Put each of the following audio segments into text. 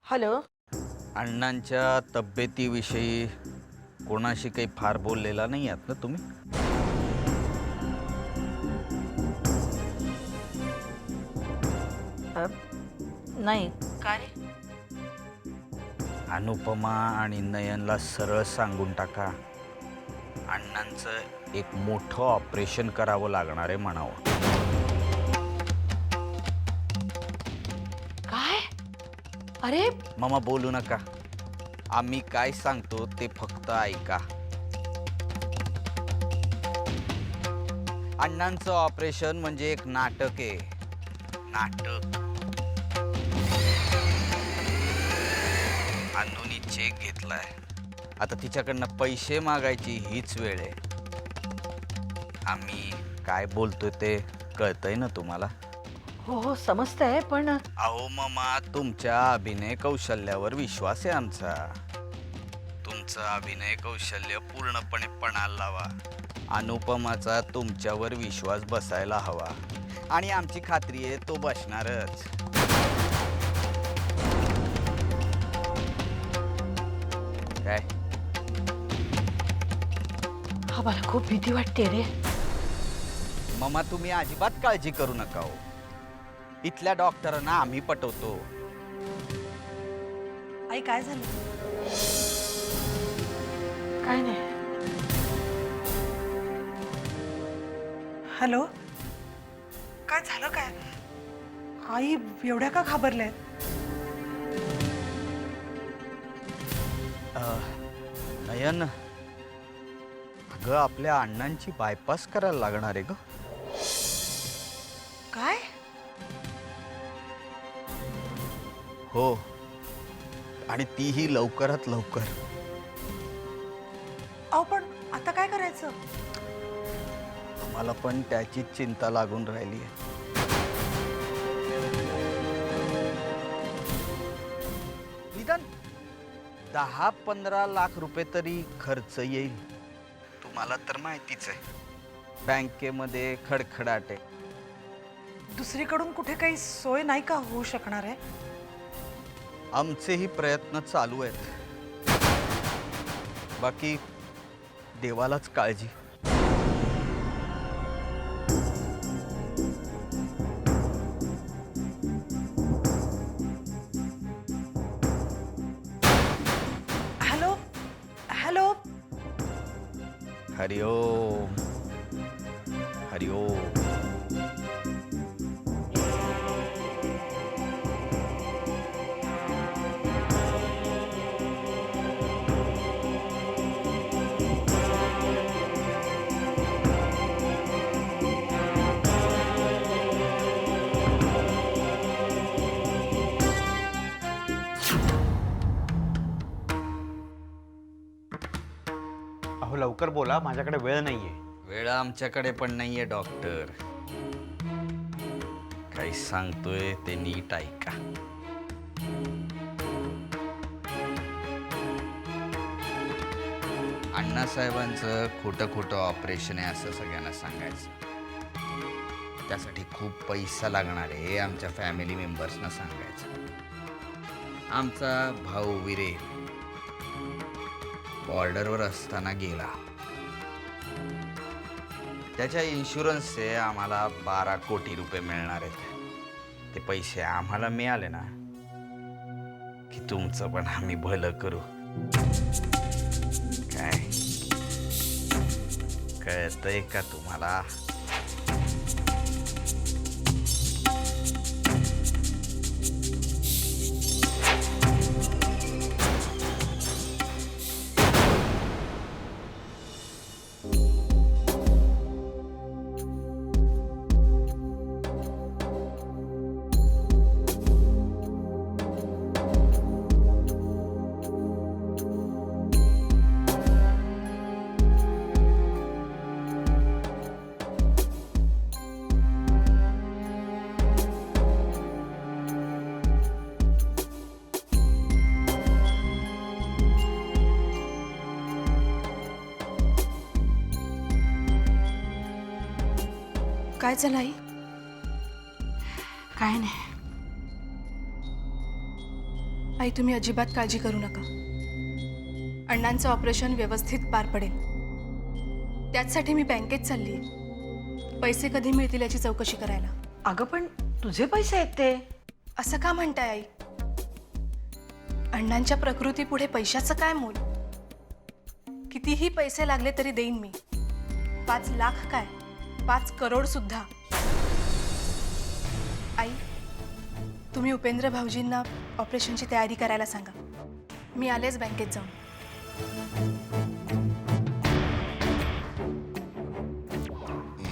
Hello. अण्णांच्या तब्येतीविषयी कोणाशी काही फार बोललेला नाही आहात ना तुम्ही? अ, नाही. काय रे? अनुपमा आणि नयनला सरळ सांगून टाका, अण्णांचं एक मोठं ऑपरेशन करावं लागणार आहे म्हणावं. काय? अरे मामा बोलू नका. आम्ही काय सांगतो ते फक्त ऐका. अण्णांचं ऑपरेशन म्हणजे एक नाटक आहे. नाटक. अन्नूनी चेक घेतलाय. आता तिच्याकडनं पैसे मागायची हीच वेळ आहे. आम्ही काय बोलतोय ते कळतंय ना तुम्हाला? हो हो समजतंय पण अहो मामा, तुमच्या अभिनय कौशल्यावर विश्वास आहे आमचा. तुमचं अभिनय कौशल्य पूर्णपणे पणाला लावा. अनुपमाचा तुमच्यावर विश्वास बसायला हवा आणि आमची खात्री आहे तो बसणारच. काय? हा मला खूप भीती वाटते रे. मामा तुम्ही अजिबात काळजी करू नका हो. इथल्या डॉक्टरांना आम्ही पटवतो. आई काय झालं? काय नाही. हॅलो, काय झालं काय? आई एवढ्या का घाबरल्यात? नयन, अगं आपल्या अण्णांची बायपास करायला लागणार आहे ग. काय? हो, आणि तीही लवकरात लवकर. अहो पण आता काय करायचं? आम्हाला पण त्याचीच चिंता लागून राहिली आहे. निदान 10-15 लाख रुपये तरी खर्च येईल. तुम्हाला तर माहितीच आहे, बँकेमध्ये खडखडाट आहे. दुसरीकडून कुठे काही सोय नाही का होऊ शकणार आहे? आमचेही प्रयत्न चालू आहेत. बाकी देवालाच काळजी. Hello, hello. हरिओम हरिओम. अहो लवकर बोला, माझ्याकडे वेळ नाहीये. वेळ आमच्याकडे पण नाहीये डॉक्टर. काही सांगतोय ते नीट ऐका. अण्णासाहेबांचं खोटं खोटं ऑपरेशन आहे असं सगळ्यांना सांगायचं. त्यासाठी खूप पैसा लागणार आहे आमच्या फॅमिली मेंबर्सना सांगायचं. आमचा भाऊ वीरेन बॉर्डरवर असताना गेला. त्याच्या इन्शुरन्सचे आम्हाला 12 कोटी रुपये मिळणार आहेत. ते पैसे आम्हाला मिळाले ना की तुमचं पण आम्ही भलं करू. काय कळतंय का तुम्हाला? काय झालं आई? काय नाही. आई तुम्ही अजिबात काळजी करू नका. अण्णांचं ऑपरेशन व्यवस्थित पार पडेल. त्याचसाठी मी बँकेत चालली आहे. पैसे कधी मिळतील याची चौकशी करायला. अगं पण तुझे पैसे आहेत ते. असं का म्हणताय आई? अण्णांच्या प्रकृतीपुढे पैशाचं काय मोल? कितीही पैसे लागले तरी देईन मी. 5 लाख काय, 5 करोड सुद्धा. आई, तुम्ही उपेंद्र भाऊजींना ऑपरेशनची तयारी करायला सांगा. मी आलेच बँकेत जाऊन.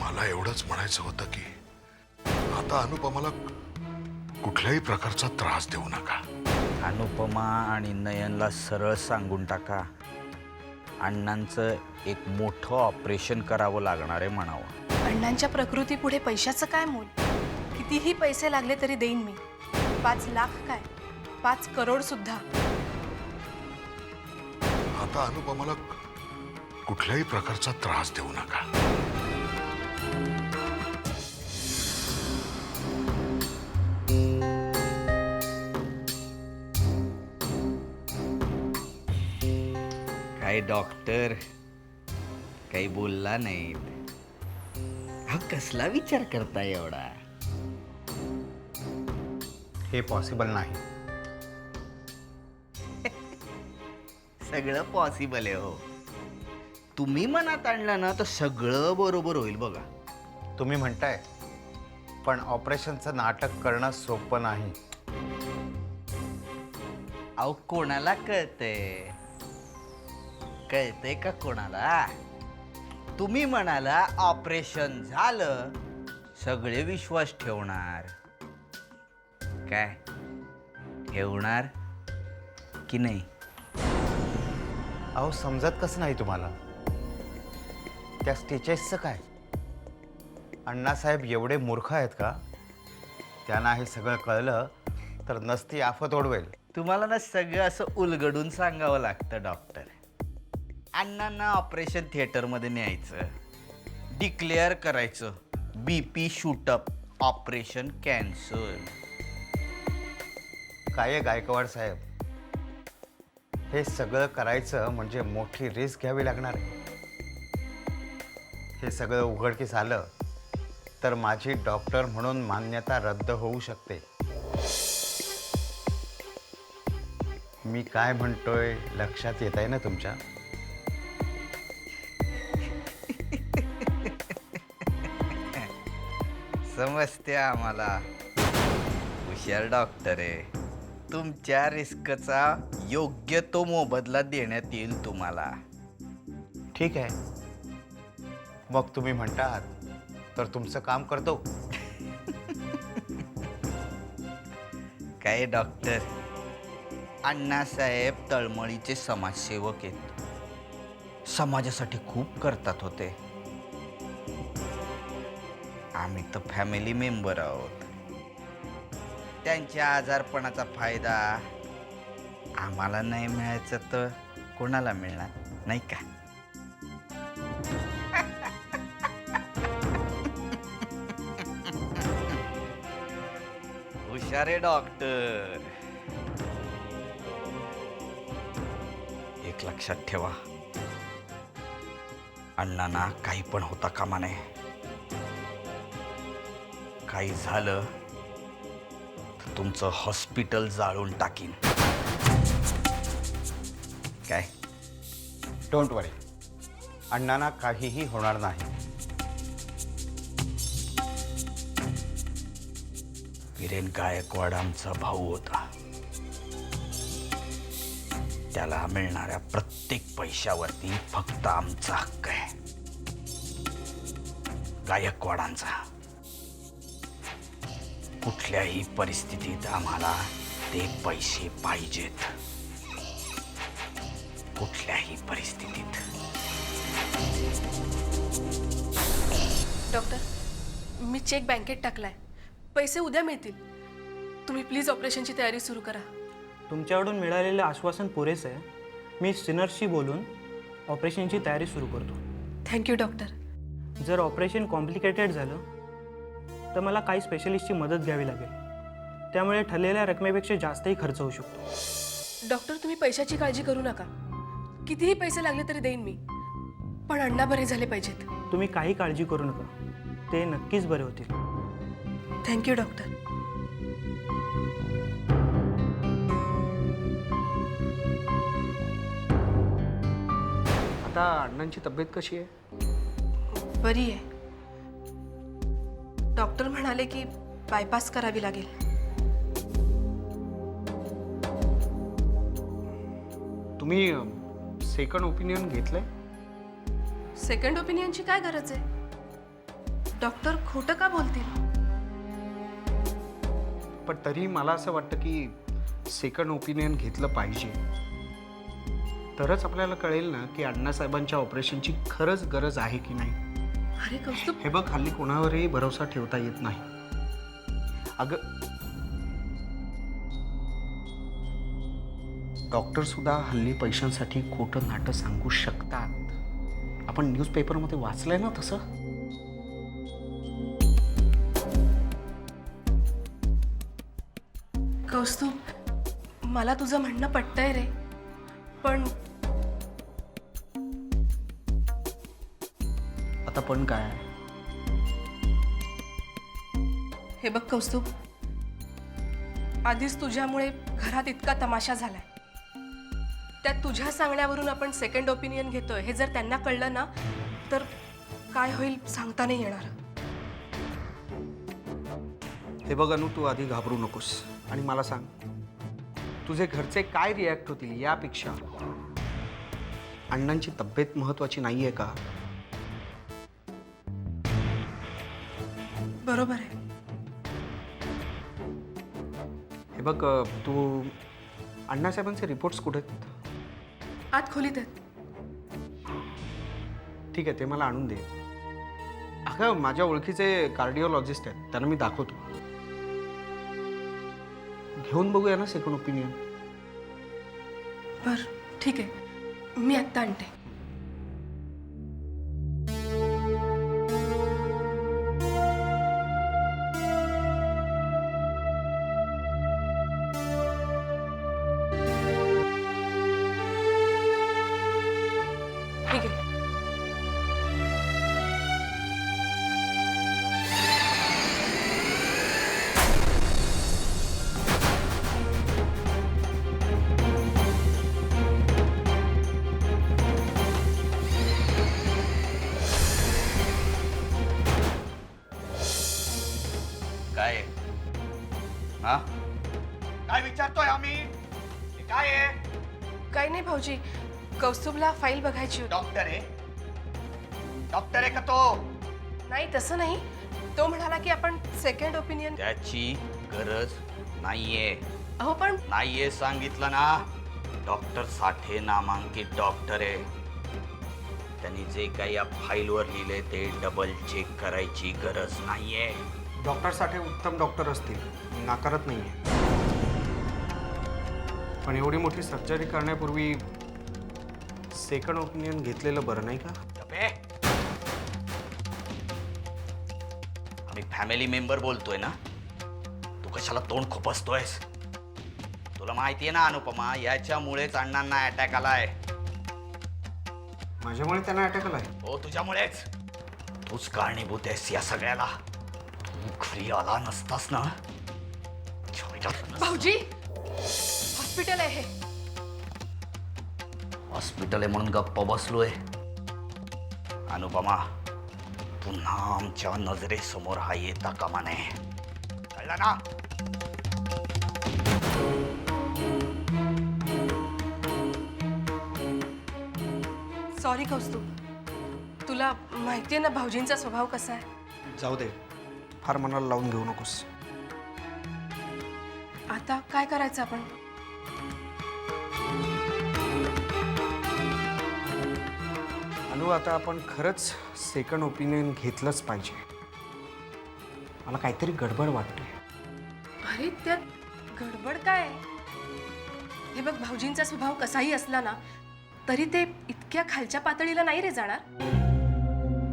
मला एवढंच म्हणायचं होतं की आता अनुपमाला कुठल्याही प्रकारचा त्रास देऊ नका. अनुपमा आणि नयनला सरळ सांगून टाका, अण्णांचं एक मोठं ऑपरेशन करावं लागणार आहे म्हणावं. अण्णांच्या प्रकृतीपुढे पैशाचं काय मोल? कितीही पैसे लागले तरी देईन मी. 5 लाख काय, 5 करोड सुद्धा. आता अनुपमाला कुठल्याही प्रकारचा त्रास देऊ नका. काय डॉक्टर काही बोलला नाहीत? हा कसला विचार करताय एवढा? हे पॉसिबल नाही. सगळं पॉसिबल आहे हो. तुम्ही मनात आणलं ना तर सगळं बरोबर होईल बघा. तुम्ही म्हणताय, पण ऑपरेशनचं नाटक करणं सोपं नाही. अहो कोणाला कळतंय? कळतंय का कोणाला? तुम्ही म्हणाला ऑपरेशन झालं, सगळे विश्वास ठेवणार. काय ठेवणार की नाही? अहो समजत कसं नाही तुम्हाला? त्या स्टिचेसचं काय? अण्णासाहेब एवढे मूर्ख आहेत का? त्यांना हे सगळं कळलं तर नसती आफत ओढवेल. तुम्हाला ना सगळं असं उलगडून सांगावं लागतं डॉक्टर. अण्णांना ऑपरेशन थिएटरमध्ये न्यायचं, डिक्लेअर करायचं BP शूटअप, ऑपरेशन कॅन्सल. काय आहे गायकवाड साहेब, हे सगळं करायचं म्हणजे मोठी रिस्क घ्यावी लागणार आहे. हे सगळं उघडकीस आलं तर माझी डॉक्टर म्हणून मान्यता रद्द होऊ शकते. मी काय म्हणतोय लक्षात येत आहे ना तुमच्या? समजते आम्हाला. हुशार डॉक्टर आहे. तुमच्या रिस्कचा योग्य तो मोबदला देण्यात येईल तुम्हाला. ठीक आहे, मग तुम्ही म्हणतात तर तुमचं काम करतो. काय डॉक्टर, अण्णासाहेब तळमळीचे समाजसेवक आहेत. समाजासाठी खूप करतात होते. आम्ही तर फॅमिली मेंबर आहोत. त्यांच्या आजारपणाचा फायदा आम्हाला नाही मिळायचा तर कोणाला मिळणार नाही का? हुशार डॉक्टर. एक लक्षात ठेवा, अण्णांना काही पण होता कामा नये. काही झालं तर तुमचं हॉस्पिटल जाळून टाकीन. काय? डोंट वरी, अण्णांना काहीही होणार नाही. वीरेन गायकवाड आमचा भाऊ होता. त्याला मिळणाऱ्या प्रत्येक पैशावरती फक्त आमचा हक्क आहे, गायकवाडांचा. कुठल्याही परिस्थितीत आम्हाला ते पैसे पाहिजेत. कुठल्याही परिस्थितीत. डॉक्टर, मी चेक बँकेत टाकलाय. पैसे उद्या मिळतील. तुम्ही प्लीज ऑपरेशनची तयारी सुरू करा. तुमच्याकडून मिळालेलं आश्वासन पुरेसं आहे. मी सिनर्सशी बोलून ऑपरेशनची तयारी सुरू करतो. Thank you doctor. जर ऑपरेशन कॉम्प्लिकेटेड झालं तर मला काही स्पेशलिस्टची मदत घ्यावी लागेल. त्यामुळे ठरलेल्या रकमेपेक्षा जास्तही खर्च होऊ शकतो. डॉक्टर, तुम्ही पैशाची काळजी करू नका. कितीही पैसे लागले तरी देईन मी, पण अण्णा बरे झाले पाहिजेत. तुम्ही काही काळजी करू नका, ते नक्कीच बरे होतील. Thank you doctor. आता अण्णांची तब्येत कशी आहे? बरी आहे. डॉक्टर म्हणाले की बायपास करावी लागेल. तुम्ही सेकंड ओपिनियन घेतलंय? सेकंड ओपिनियनची काय गरज आहे? डॉक्टर खोटं का बोलतील? पण तरी मला असं वाटतं की सेकंड ओपिनियन घेतलं पाहिजे, तरच आपल्याला कळेल ना की अण्णासाहेबांच्या ऑपरेशनची खरंच गरज आहे की नाही. अरे कौस्तुभ, हे बघ, हल्ली कोणावरही भरोसा ठेवता येत नाही. अगं, डॉक्टर सुद्धा हल्ली पैशांसाठी खोटं नाटं सांगू शकतात. आपण न्यूजपेपरमध्ये वाचलंय ना तसं. कौस्तुभ, मला तुझं म्हणणं पटतंय रे, पण आता पण काय? हे बघ कौस्तुभ, आधीच तुझ्यामुळे घरात इतका तमाशा झालाय. त्यात तुझ्या सांगण्यावरून आपण सेकंड ओपिनियन घेतोय हे जर त्यांना कळलं ना, तर काय होईल सांगता नाही येणार. हे बघ अनु, तू आधी घाबरू नकोस आणि मला सांग, तुझे घरचे काय रिॲक्ट होतील यापेक्षा अण्णांची तब्येत महत्वाची नाहीये का? बरोबर आहे. हे बघ, तू अण्णासाहेबांचे रिपोर्ट्स कुठे आहेत? आत खोलीत आहेत. ठीक आहे, ते मला आणून दे. अगं, माझ्या ओळखीचे कार्डिओलॉजिस्ट आहेत, त्यांना मी दाखवतो. घेऊन बघूया ना सेकंड ओपिनियन. बर, ठीक आहे, मी आत्ता आणते. ठीक आहे. काय आहे? हा, काय विचारतोय आम्ही? हे काय आहे? काही नाही भाऊजी, कौस्तुभला फाईल बघायची होती. डॉक्टर आहे? डॉक्टर आहे का तो? नाही, तसं नाही. तो म्हणाला की आपण सेकंड ओपिनियन. त्याची गरज नाहीये. अहो पण नाहीये सांगितलं ना. डॉक्टर साठे नामांकित डॉक्टर आहे. त्यांनी जे काही या फाईलवर लिहिले ते डबल चेक करायची गरज नाहीये. डॉक्टरसाठी उत्तम डॉक्टर असतील, नाकारत नाहीये, पण एवढी मोठी सर्जरी करण्यापूर्वी सेकंड ओपिनियन घेतलेलं बरं नाही का? गप्पे. आम्ही फॅमिली मेंबर बोलतोय ना, तू कशाला तोंड खुपसतोयस? तुला माहितीये ना अनुपमा, याच्यामुळेच अण्णांना अटॅक आलाय. माझ्यामुळे त्यांना अटॅक आलाय? हो, तुझ्यामुळेच. तूच कारणीभूत आहेस या सगळ्याला. तू घरी आला नसतास ना. भाऊजी, हॉस्पिटल आहे हे. हॉस्पिटल आहे म्हणून गप्प बसलोय. अनुपमा, पुन्हा आमच्या नजरेसमोर हा येता कामा नये, कळलं ना? सॉरी कौस्तुभ, तुला माहितीये ना भाऊजींचा स्वभाव कसा आहे. जाऊ दे, फार मनाला लावून घेऊ नकोस. आता काय करायचं आपण? अनु, आता आपण खरंच सेकंड ओपिनियन घेतलंच पाहिजे. मला काहीतरी गडबड वाटते. अरे त्यात गडबड काय? हे बघ, भाऊजींचा स्वभाव कसाही असला ना तरी ते इतक्या खालच्या पातळीला नाही रे जाणार.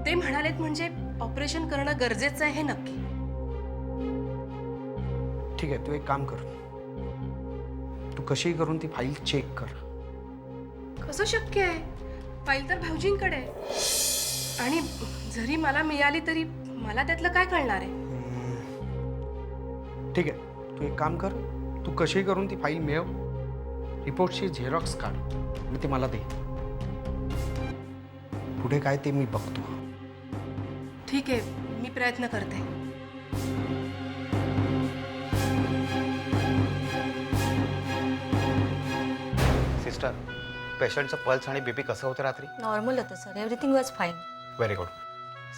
ते म्हणालेत म्हणजे ऑपरेशन करणं गरजेचं आहे हे नक्की. ठीक आहे, तू एक काम कर, तू कशीही करून ती फाईल चेक कर. कसं शक्य आहे? फाईल तर भाऊजींकडे आहे. आणि जरी मला मिळाली तरी मला त्यातलं काय कळणार आहे? ठीक आहे, तू एक काम कर, तू कशीही करून ती फाईल मिळव, रिपोर्टची झेरॉक्स काढ आणि ते मला दे. पुढे काय ते मी बघतो. ठीक आहे, मी प्रयत्न करते. सिस्टर, पेशंटचं पल्स आणि बीपी कसं होतं रात्री? नॉर्मल होतं sir, everything was fine. Very good.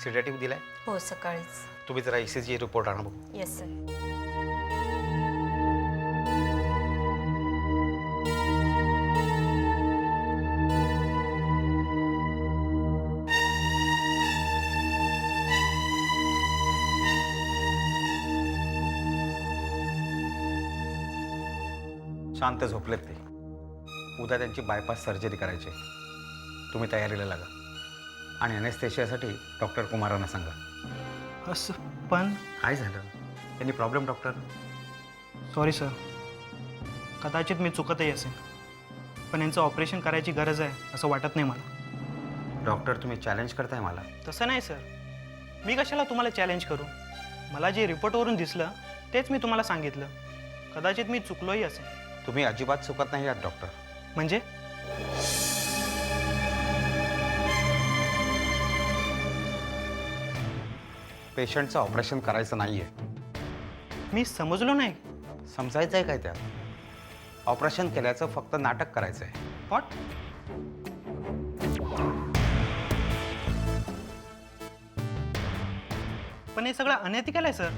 सिडेटिव्ह दिलाय? हो सकाळीच. तुम्ही जरा ECG रिपोर्ट आणा बघू. Yes sir. शांत झोपलेत ते. उद्या त्यांची बायपास सर्जरी करायची. तुम्ही तयारीला लागा आणि अनेस्थेशियासाठी डॉक्टर कुमारांना सांगा. असं पण काय झालं? त्यांनी प्रॉब्लेम डॉक्टर? सॉरी सर, कदाचित मी चुकतही असेल, पण यांचं ऑपरेशन करायची गरज आहे असं वाटत नाही मला. डॉक्टर, तुम्ही चॅलेंज करताय मला. तसं नाही सर, मी कशाला तुम्हाला चॅलेंज करू? मला जे रिपोर्टवरून दिसलं तेच मी तुम्हाला सांगितलं. कदाचित मी चुकलोही असेल. तुम्ही अजिबात चुकत नाही आहात डॉक्टर. म्हणजे पेशंटचं ऑपरेशन करायचं नाहीये. मी समजलो नाही. समजायचं आहे काय त्यात? ऑपरेशन केल्याचं फक्त नाटक करायचं आहे. व्हॉट? पण हे सगळं अनएथिकल आहे सर.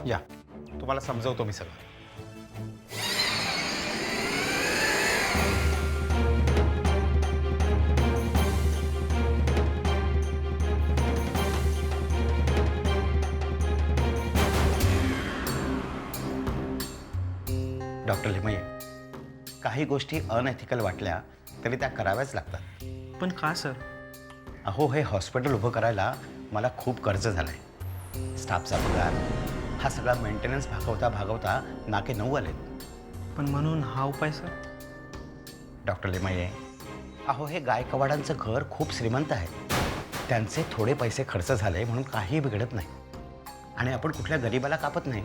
या, तुम्हाला समजवतो मी सगळं. डॉक्टर लिमये, काही गोष्टी अनएथिकल वाटल्या तरी त्या कराव्याच लागतात. पण का सर? अहो, हे हॉस्पिटल उभं करायला मला खूप कर्ज झालं आहे. स्टाफचा पगार, हा सगळा मेंटेनन्स भागवता भागवता नाके 9 आलेत. पण म्हणून हा उपाय सर? डॉक्टर लिमये, अहो, हे गायकवाडांचं घर खूप श्रीमंत आहे. त्यांचे थोडे पैसे खर्च झाले म्हणून काही बिघडत नाही आणि आपण कुठल्या गरीबाला कापत नाही.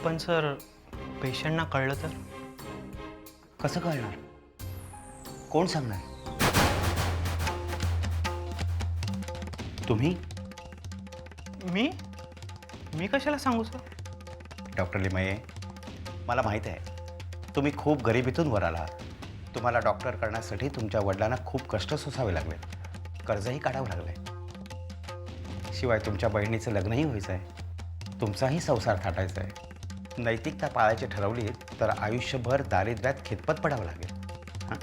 पण सर, पेशंटना कळलं तर? कसं कळणार? कोण सांगणार? तुम्ही? मी कशाला सांगू सर? डॉक्टर लिमये, मला माहीत आहे तुम्ही खूप गरिबीतून वर आलात. तुम्हाला डॉक्टर करण्यासाठी तुमच्या वडिलांना खूप कष्ट सोसावे लागले, कर्जही काढावं लागलं. शिवाय तुमच्या बहिणीचं लग्नही व्हायचं आहे, तुमचाही संसार थाटायचा आहे. नैतिकता पाळायची ठरवली तर आयुष्यभर दारिद्र्यात खितपत पडावं लागेल. हां,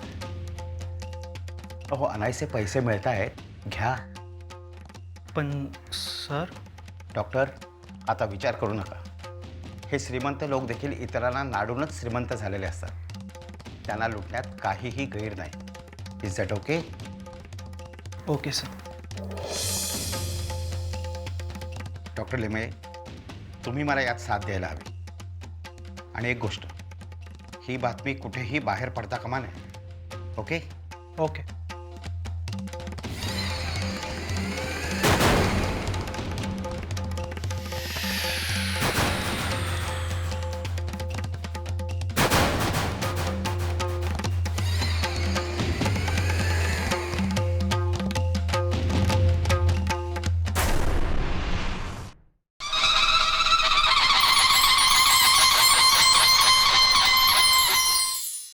अहो, अनायसे पैसे मिळत आहेत, घ्या. पण सर, डॉक्टर, आता विचार करू नका. हे श्रीमंत लोक देखील इतरांना नाडूनच श्रीमंत झालेले असतात. त्यांना लुटण्यात काहीही गैर नाही. Is that okay? Okay sir. Doctor Limaye, तुम्ही मला यात साथ द्यायला हवी. आणि एक गोष्ट, ही बातमी कुठेही बाहेर पडता कामा नये. ओके? ओके.